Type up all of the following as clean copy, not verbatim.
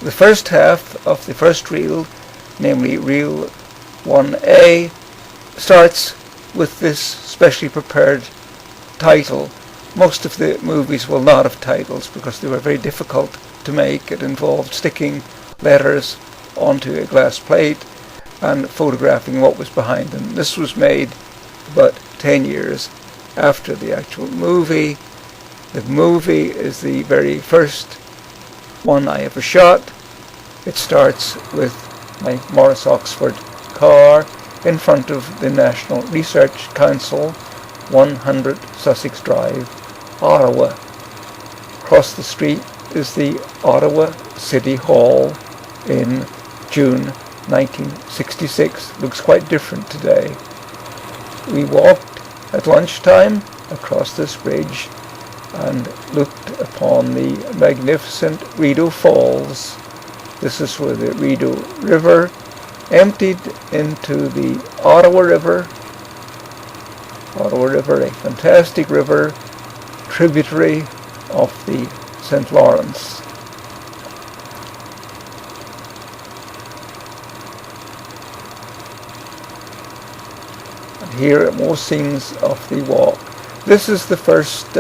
The first half of the first reel, namely Reel-01A, starts with this specially prepared title. Most of the movies will not have titles because they were very difficult to make. It involved sticking letters onto a glass plate and photographing what was behind them. This was made about 10 years after the actual movie. The movie is the very first one I ever shot. It starts with my Morris Oxford car in front of the National Research Council, 100 Sussex Drive, Ottawa. Across the street is the Ottawa City Hall in June 1966. Looks quite different today. We walked at lunchtime across this bridge and looked upon the magnificent Rideau Falls. This is where the Rideau River emptied into the Ottawa River. Ottawa River, a fantastic river, tributary of the St. Lawrence. And here are more scenes of the walk. This is the first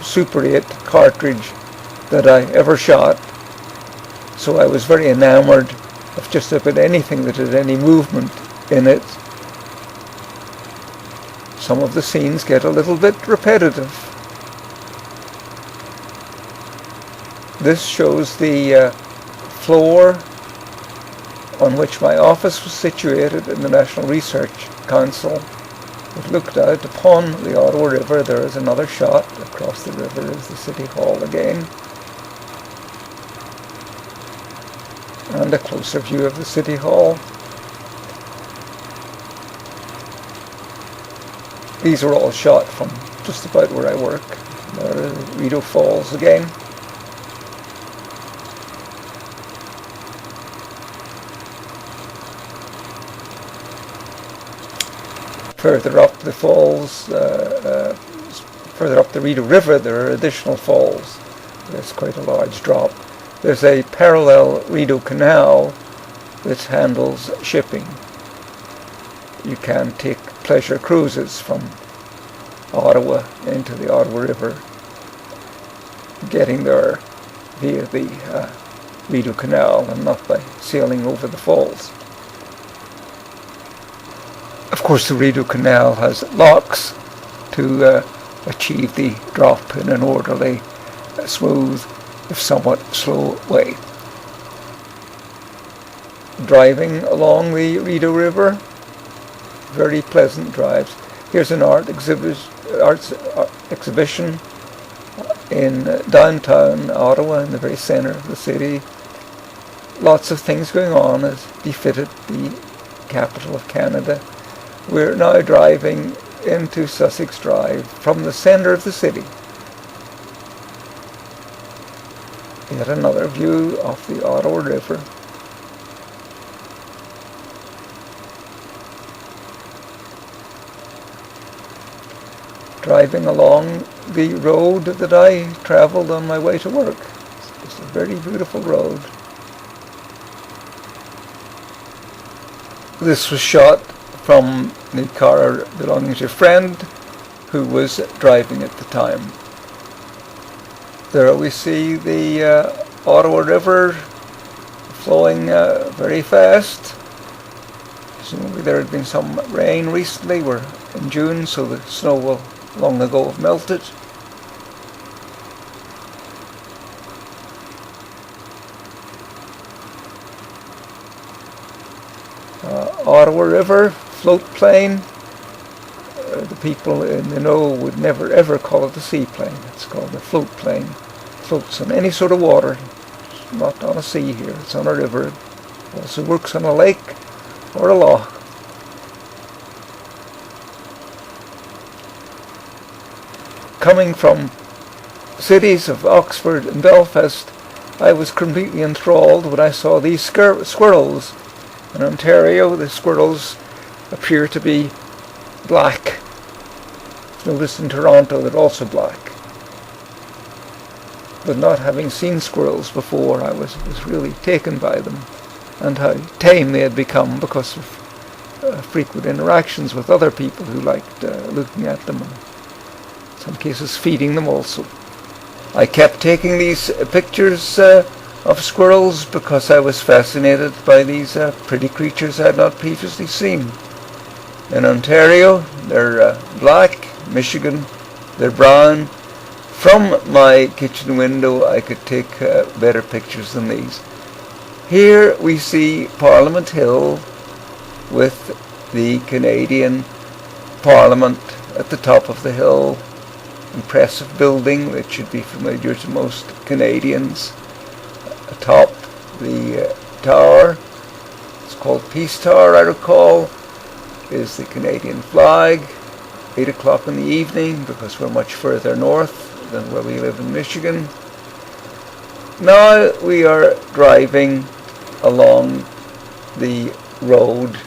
Super 8 cartridge that I ever shot, so I was very enamored of just about anything that had any movement in it. Some of the scenes get a little bit repetitive. This shows the floor on which my office was situated in the National Research Council. It looked out upon the Ottawa River. There is another shot. Across the river is the City Hall again. And a closer view of the City Hall. These are all shot from just about where I work. There are the Rideau Falls again. Further up the falls, further up the Rideau River, there are additional falls. There's quite a large drop. There's a parallel Rideau Canal that handles shipping. You can take pleasure cruises from Ottawa into the Ottawa River, getting there via the Rideau Canal and not by sailing over the falls. Of course, the Rideau Canal has locks to achieve the drop in an orderly, smooth, if somewhat slow way. Driving along the Rideau River, very pleasant drives. Here's an arts exhibition in downtown Ottawa, in the very center of the city. Lots of things going on as befitted the capital of Canada. We're now driving into Sussex Drive from the center of the city. Yet another view of the Ottawa River. Driving along the road that I traveled on my way to work. It's a very beautiful road. This was shot from the car belonging to a friend who was driving at the time. There we see the Ottawa River flowing very fast. Presumably there had been some rain recently. We're in June, so the snow will long ago have melted. Ottawa River, float plane. The people in the know would never ever call it a seaplane. It's called a float plane. It floats on any sort of water. It's not on a sea here, it's on a river. It also works on a lake or a loch. Coming from cities of Oxford and Belfast, I was completely enthralled when I saw these squirrels. In Ontario, the squirrels appear to be black. Noticed in Toronto they're also black. but not having seen squirrels before, I was really taken by them, and how tame they had become because of frequent interactions with other people who liked looking at them, and in some cases feeding them also. I kept taking these pictures of squirrels because I was fascinated by these pretty creatures I had not previously seen. In Ontario, they're black. Michigan, they're brown. From my kitchen window, I could take better pictures than these. Here we see Parliament Hill with the Canadian Parliament at the top of the hill. Impressive building that should be familiar to most Canadians. Atop the tower, it's called Peace Tower, I recall, is the Canadian flag. 8 o'clock in the evening, because we're much further north than where we live in Michigan. Now we are driving along the road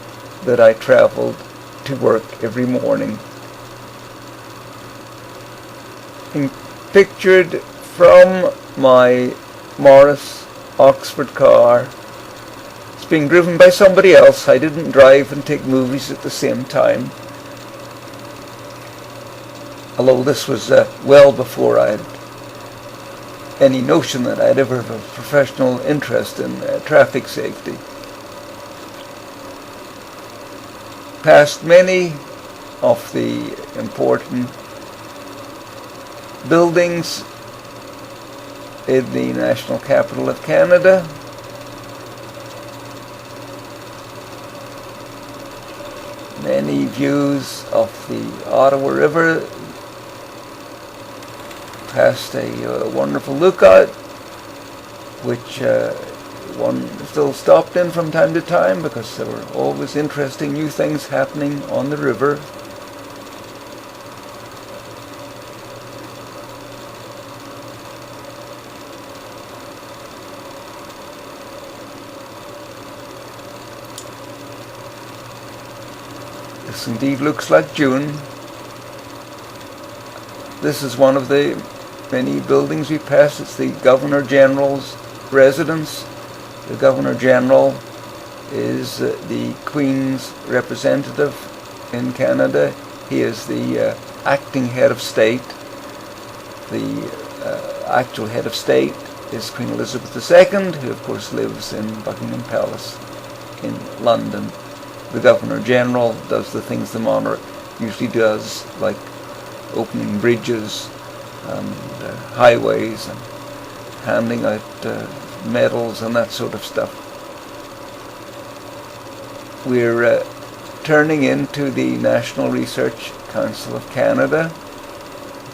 that I traveled to work every morning. And pictured from my Morris Oxford car. It's being driven by somebody else. I didn't drive and take movies at the same time. Although this was well before I had any notion that I'd ever have a professional interest in traffic safety. Past many of the important buildings in the national capital of Canada. Many views of the Ottawa River, past a wonderful lookout, which one still stopped in from time to time because there were always interesting new things happening on the river. This indeed looks like June. This is one of the many buildings we passed. It's the Governor General's residence. The Governor General is the Queen's representative in Canada. He is the acting head of state. The actual head of state is Queen Elizabeth II, who of course lives in Buckingham Palace in London. The Governor General does the things the monarch usually does, like opening bridges and highways and handing out medals and that sort of stuff. We're turning into the National Research Council of Canada.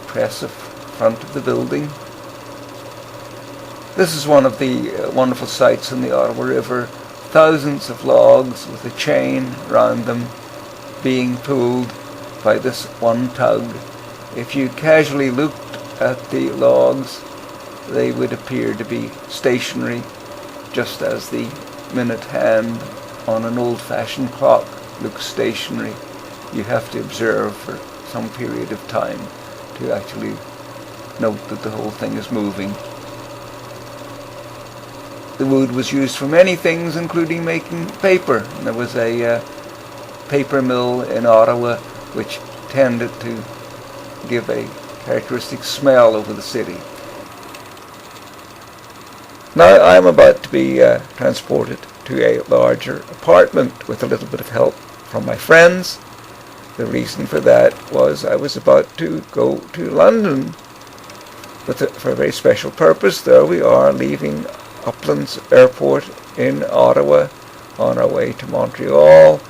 Impressive front of the building. This is one of the wonderful sights on the Ottawa River. Thousands of logs with a chain around them being pulled by this one tug. If you casually looked at the logs, they would appear to be stationary, just as the minute hand on an old-fashioned clock looks stationary. You have to observe for some period of time to actually note that the whole thing is moving. The wood was used for many things, including making paper. And there was a paper mill in Ottawa which tended to give a characteristic smell over the city. Now I'm about to be transported to a larger apartment with a little bit of help from my friends. The reason for that was I was about to go to London for a very special purpose. There we are, leaving Uplands Airport in Ottawa on our way to Montreal,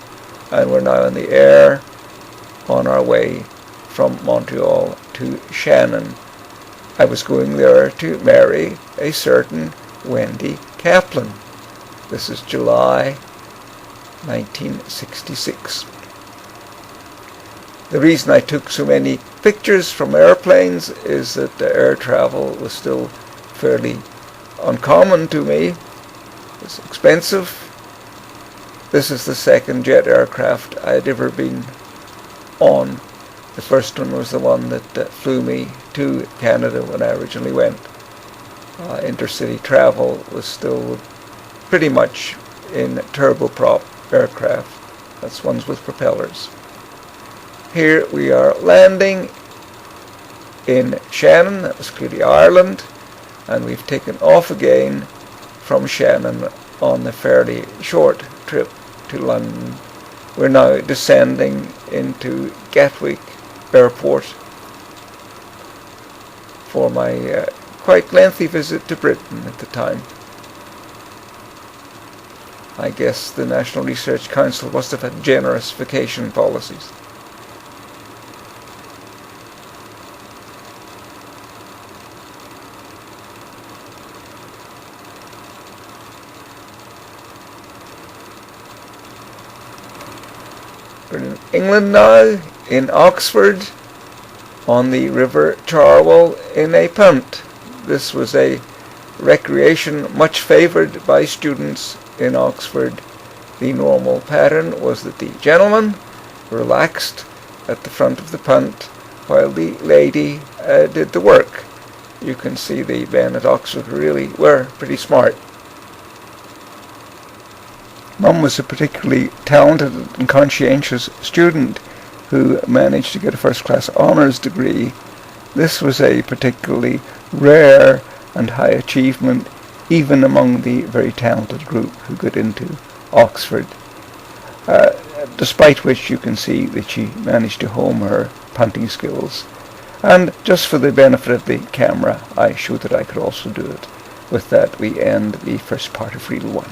and we're now in the air on our way from Montreal to Shannon. I was going there to marry a certain Wendy Kaplan. This is July 1966. The reason I took so many pictures from airplanes is that air travel was still fairly uncommon to me. It's expensive. This is the second jet aircraft I had ever been on. The first one was the one that flew me to Canada when I originally went. Intercity travel was still pretty much in turboprop aircraft. That's ones with propellers. Here we are landing in Shannon, that was clearly Ireland, and we've taken off again from Shannon on a fairly short trip to London. We're now descending into Gatwick Airport for my quite lengthy visit to Britain at the time. I guess the National Research Council must have had generous vacation policies. We're in England now, in Oxford, on the River Cherwell in a punt. This was a recreation much favoured by students in Oxford. The normal pattern was that the gentleman relaxed at the front of the punt while the lady did the work. You can see the men at Oxford really were pretty smart. Mum was a particularly talented and conscientious student who managed to get a first-class honours degree. This was a particularly rare and high achievement even among the very talented group who got into Oxford, despite which you can see that she managed to hone her punting skills. And just for the benefit of the camera, I showed that I could also do it. With that, we end the first part of Reel 1.